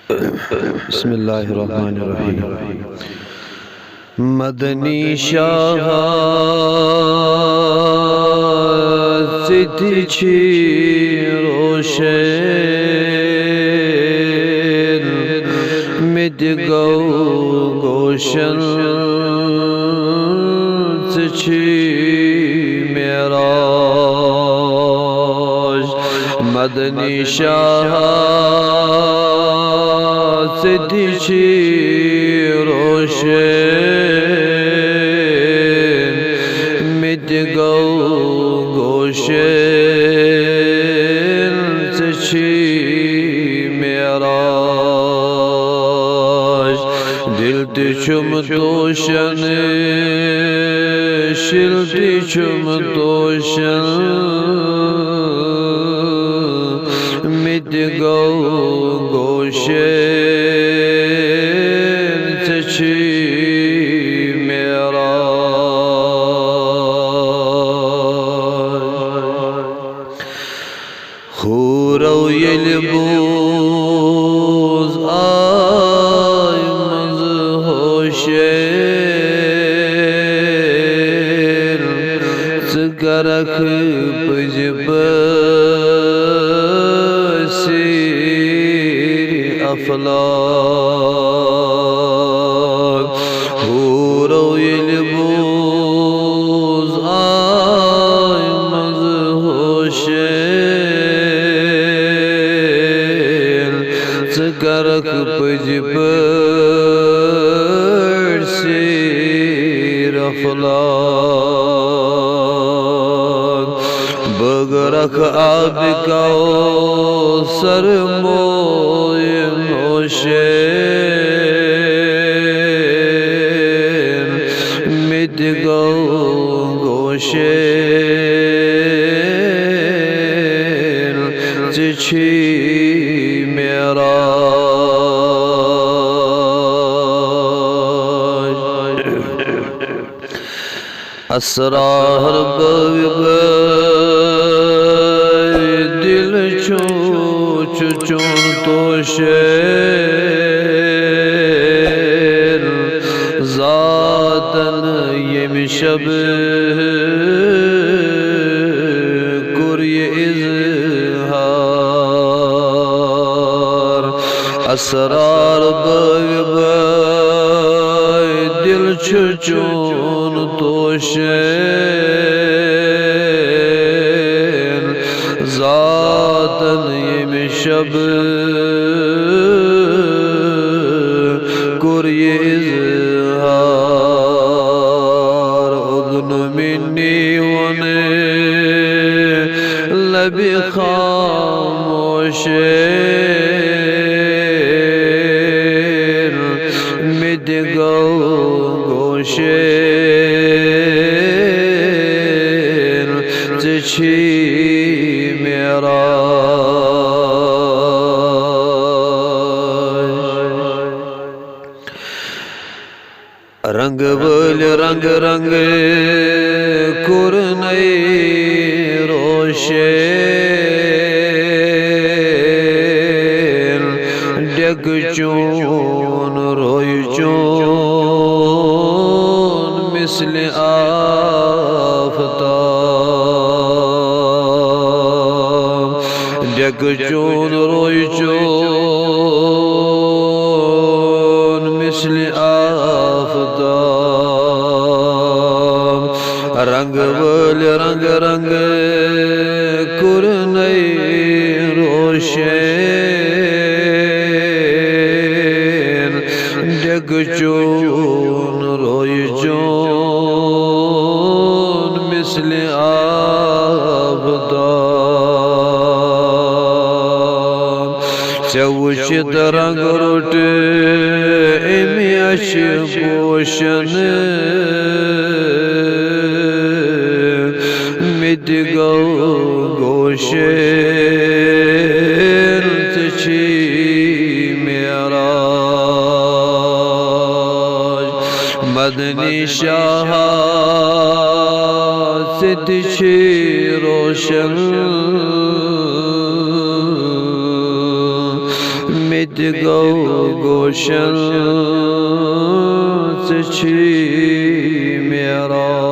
बिस्मिल्लाहिर्रहमानिर्रहीम। मदनी शाह सिद्धि छी रोशन मिद गौ गोशन छी मेराज। मदनी शाह सिद्धि छी रोशन मिद गौ गोशन छी मेराज। दिल चुम तोशन शिल चुम तोशन मिद गौ गोशन छी मेराज। खूरो येल बूज आय मज होशेर गरख पजब अफलाक। खूरो येल बूज आय मज होशेर गरख पजब अफलाक। बगरख आब कौसर मोय नौशेर मिद गौ गोशेर छी मेराज। असरार दिल चूच चुन तोशेर ज़ातन यम शब कुर्य इज़हार। असरार दिल चुन तोशेर ज़ातन यम शब कुर्य इज़हार। उद्न मिन्नी वने लबी खामोशेर मिद गौ गोशेर छी मेराज। रंग वल रंग रंग कुरनई रोशेर डग चून रोय चून मिसल आफताब। डग चून रोय चून मिसल आफताब। रंग वल रंग रंग कुरनई रोशेर डग चून रोय चून मिसल आफताब। चौशित रंग रोट इमेश पोशन मिद गौ गोशेर छी मेराज। मदनी शाह सिद्धि छी रोशन mit go goşan seçi mera